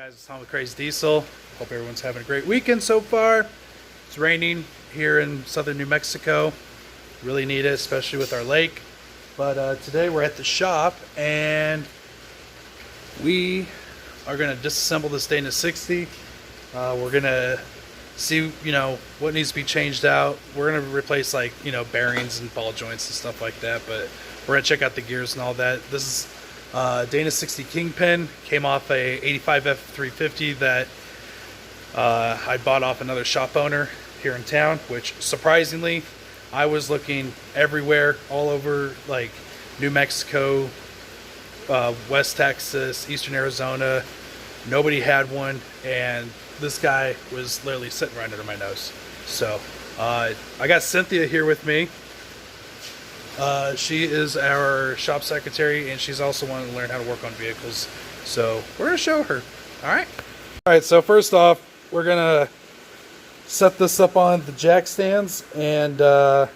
Guys, it's Tom with Crazy Diesel. Hope everyone's having a great weekend so far. It's raining here in southern New Mexico. Really need it, especially with our lake. But today we're at the shop and we are going to disassemble this Dana 60. We're going to see, what needs to be changed out. We're going to replace bearings and ball joints and stuff like that. But we're going to check out the gears and all that. This is Dana 60 Kingpin. Came off a 85 F350 that I bought off another shop owner here in town, which surprisingly I was looking everywhere, all over like New Mexico, West Texas, Eastern Arizona. Nobody had one, and this guy was literally sitting right under my nose. So I got Cynthia here with me. She is our shop secretary, and she's also wanting to learn how to work on vehicles. So we're going to show her. All right, so first off, we're going to set this up on the jack stands and go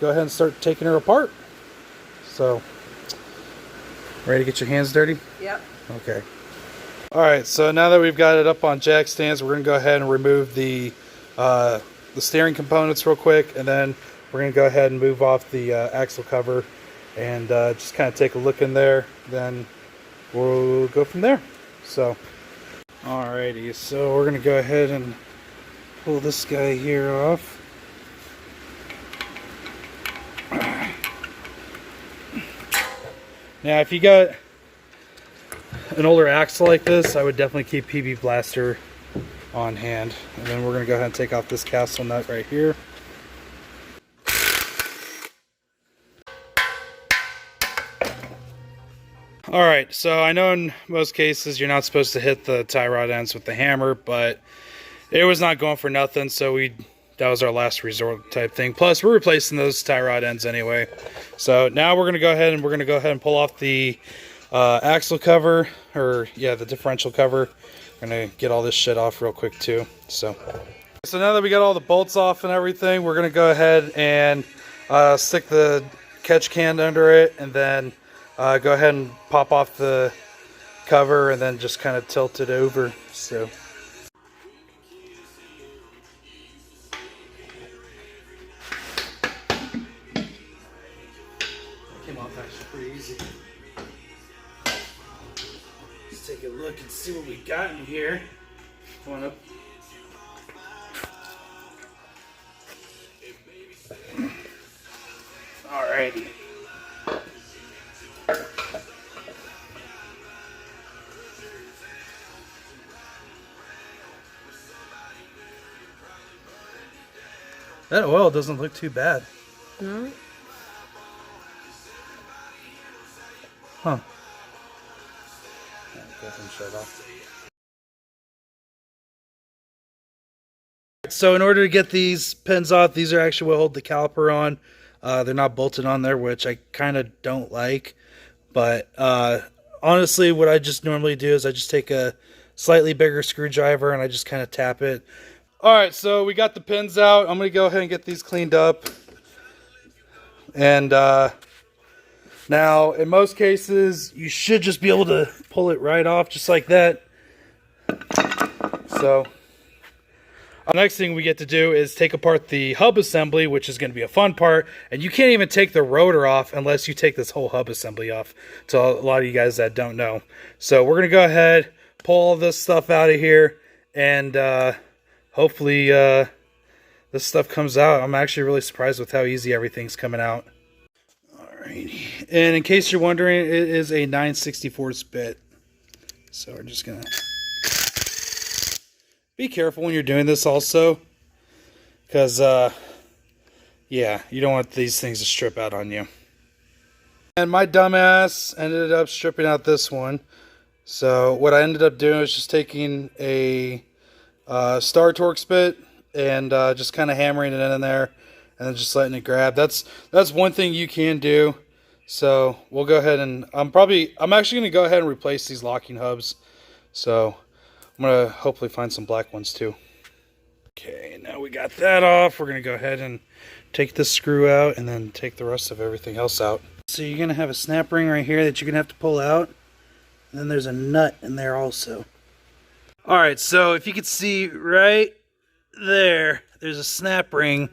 ahead and start taking her apart. So, ready to get your hands dirty? Yep. Okay. All right, so now that we've got it up on jack stands, we're going to go ahead and remove the steering components real quick, and then we're going to go ahead and move off the axle cover and just kind of take a look in there. Then we'll go from there. So, alrighty, so we're going to go ahead and pull this guy here off. Now, if you got an older axle like this, I would definitely keep PB Blaster on hand. And then we're going to go ahead and take off this castle nut right here. Alright, so I know in most cases you're not supposed to hit the tie rod ends with the hammer, but it was not going for nothing, so that was our last resort type thing. Plus, we're replacing those tie rod ends anyway. So now we're going to go ahead and pull off the axle cover, or yeah, the differential cover. I'm going to get all this shit off real quick too. So now that we got all the bolts off and everything, we're going to go ahead and stick the catch can under it, and then go ahead and pop off the cover and then just kind of tilt it over. So came off actually pretty easy. Let's take a look and see what we got in here. Come on up. Alrighty. That oil doesn't look too bad. No. Huh. Go ahead and shut it off. So in order to get these pins off, these are actually what hold the caliper on. They're not bolted on there, which I kind of don't like. But honestly, what I just normally do is I just take a slightly bigger screwdriver and I just kind of tap it. Alright, so we got the pins out. I'm going to go ahead and get these cleaned up. And now, in most cases, you should just be able to pull it right off just like that. So, the next thing we get to do is take apart the hub assembly, which is going to be a fun part. And you can't even take the rotor off unless you take this whole hub assembly off. To a lot of you guys that don't know. So, we're going to go ahead, pull all this stuff out of here, and hopefully this stuff comes out. I'm actually really surprised with how easy everything's coming out. Alrighty. And in case you're wondering, it is a 9/64 bit. So we're just going to be careful when you're doing this also. Because, yeah, you don't want these things to strip out on you. And my dumbass ended up stripping out this one. So what I ended up doing was just taking a Star Torx bit and just kind of hammering it in there and then just letting it grab. That's one thing you can do. So we'll go ahead and I'm actually going to go ahead and replace these locking hubs. So I'm going to hopefully find some black ones too. Okay, now we got that off. We're going to go ahead and take this screw out and then take the rest of everything else out. So you're going to have a snap ring right here that you're going to have to pull out. And then there's a nut in there also. Alright, so if you can see right there, there's a snap ring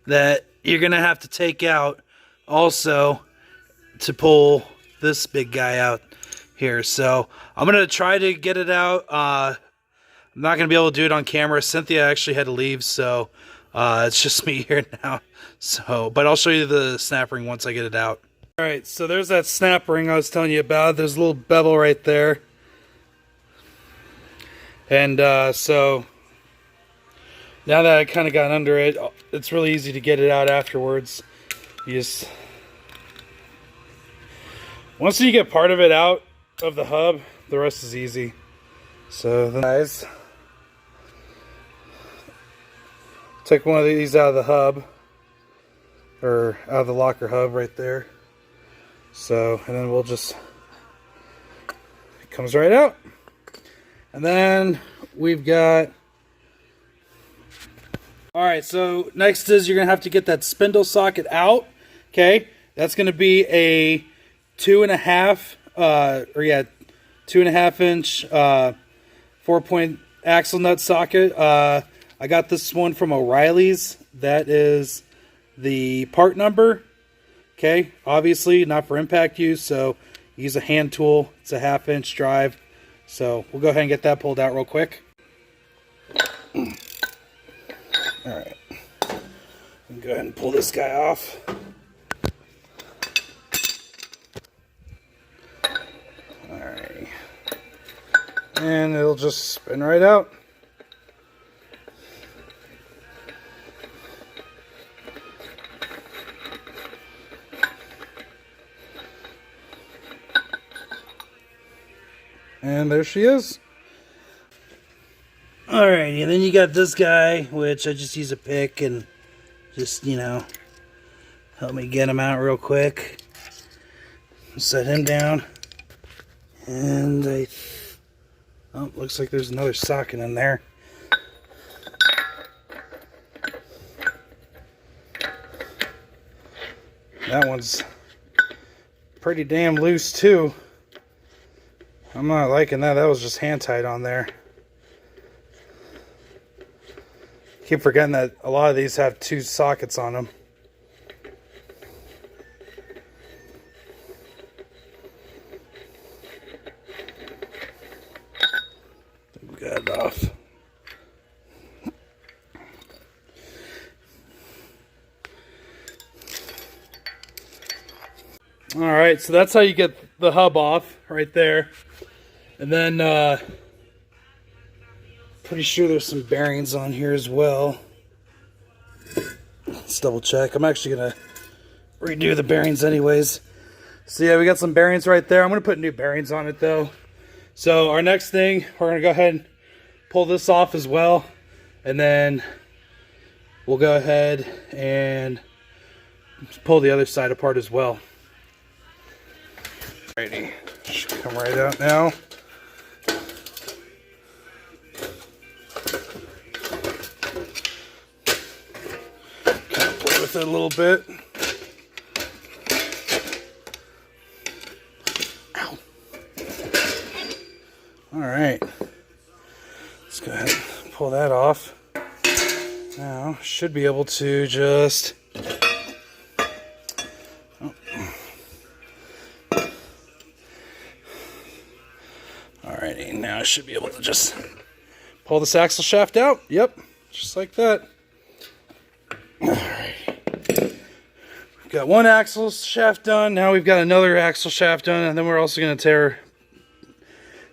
that you're going to have to take out also to pull this big guy out here. So I'm going to try to get it out. I'm not going to be able to do it on camera. Cynthia actually had to leave, so it's just me here now. So, but I'll show you the snap ring once I get it out. Alright, so there's that snap ring I was telling you about. There's a little bevel right there. And so now that I kind of got under it, it's really easy to get it out afterwards. You just, once you get part of it out of the hub, the rest is easy. So then, guys, take one of these out of the hub, or out of the locker hub right there. So, and then we'll just, it comes right out. And then we've got, alright, so next is you're going to have to get that spindle socket out. Okay, that's going to be a 2.5 inch 4-point axle nut socket. I got this one from O'Reilly's. That is the part number. Okay, obviously not for impact use, so use a hand tool. It's a 1/2 inch drive. So we'll go ahead and get that pulled out real quick. Alright. Go ahead and pull this guy off. Alright. And it'll just spin right out. And there she is. Alrighty, and then you got this guy, which I just use a pick and just, you know, help me get him out real quick. Set him down. And oh, looks like there's another socket in there. That one's pretty damn loose too. I'm not liking that. That was just hand tied on there. Keep forgetting that a lot of these have 2 sockets on them. We got it off. Alright, so that's how you get the hub off right there. And then pretty sure there's some bearings on here as well. Let's double check. I'm actually gonna redo the bearings anyways. So yeah, we got some bearings right there. I'm gonna put new bearings on it though. So our next thing, we're gonna go ahead and pull this off as well, and then we'll go ahead and pull the other side apart as well. Alrighty, should come right out now. Play with it a little bit. Ow. Alright. Let's go ahead and pull that off. Now, should be able to just... Alrighty, now I should be able to just pull this axle shaft out. Yep, just like that. Alright. We've got one axle shaft done. Now we've got another axle shaft done, and then we're also going to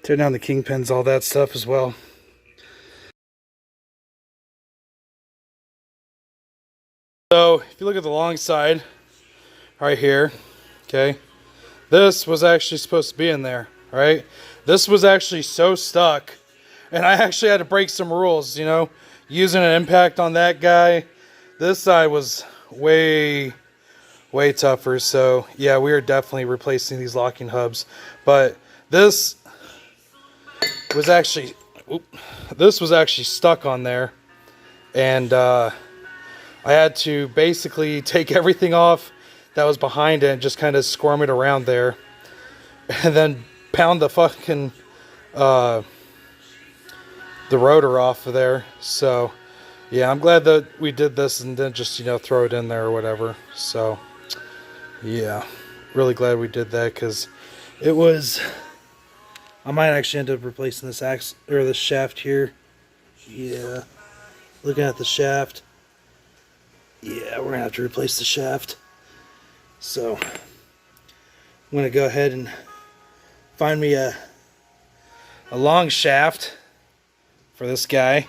tear down the kingpins, all that stuff as well. So, if you look at the long side, right here, okay, this was actually supposed to be in there, right? This was actually so stuck, and I actually had to break some rules, you know, using an impact on that guy. This side was way tougher, so yeah, we are definitely replacing these locking hubs. But this was actually, stuck on there, and I had to basically take everything off that was behind it and just kind of squirm it around there, and then pound the fucking the rotor off of there. So yeah, I'm glad that we did this and then just, you know, throw it in there or whatever. So yeah, really glad we did that, because it was, I might actually end up replacing this axe or this shaft here. Yeah, looking at the shaft, yeah, we're gonna have to replace the shaft. So I'm gonna go ahead and find me a long shaft for this guy,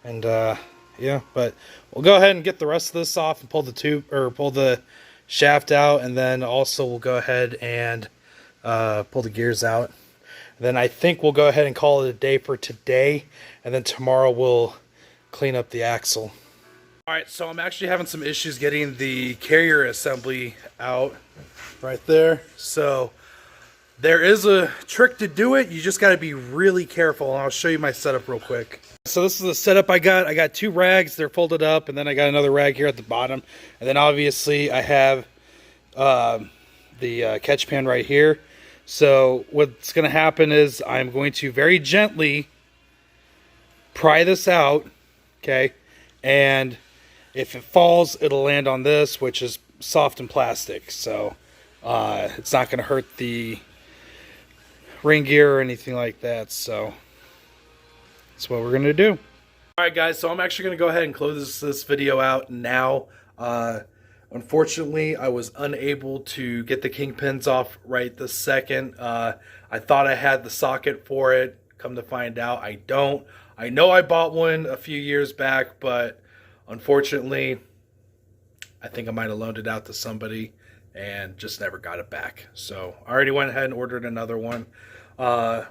and yeah, but we'll go ahead and get the rest of this off and pull the tube, or pull the shaft out, and then also we'll go ahead and pull the gears out. Then I think we'll go ahead and call it a day for today, and then tomorrow we'll clean up the axle. Alright, so I'm actually having some issues getting the carrier assembly out right there. So there is a trick to do it. You just got to be really careful, and I'll show you my setup real quick. So this is the setup I got. I got 2 rags. They're folded up, and then I got another rag here at the bottom. And then obviously I have the catch pan right here. So what's going to happen is I'm going to very gently pry this out, okay? And if it falls, it'll land on this, which is soft and plastic. So it's not going to hurt the ring gear or anything like that. So that's what we're going to do. Alright guys, so I'm actually going to go ahead and close this video out now. Unfortunately, I was unable to get the kingpins off right this second. I thought I had the socket for it. Come to find out, I don't. I know I bought one a few years back, but unfortunately, I think I might have loaned it out to somebody and just never got it back. So I already went ahead and ordered another one.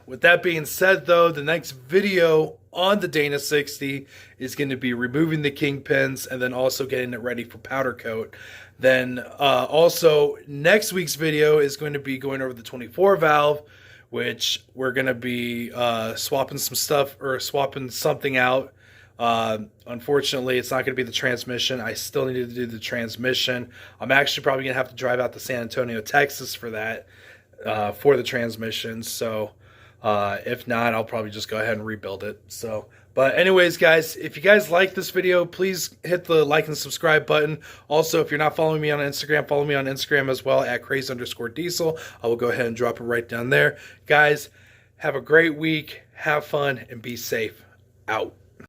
With that being said, though, the next video on the Dana 60 is going to be removing the kingpins and then also getting it ready for powder coat. Then also next week's video is going to be going over the 24 valve, which we're going to be swapping some stuff, or swapping something out. Unfortunately, it's not going to be the transmission. I still need to do the transmission. I'm actually probably going to have to drive out to San Antonio, Texas for that, for the transmission. So if not, I'll probably just go ahead and rebuild it. So, but anyways, guys, if you guys like this video, please hit the like and subscribe button. Also, if you're not following me on Instagram, follow me on Instagram as well at craze_diesel. I will go ahead and drop it right down there. Guys, have a great week. Have fun and be safe. Out.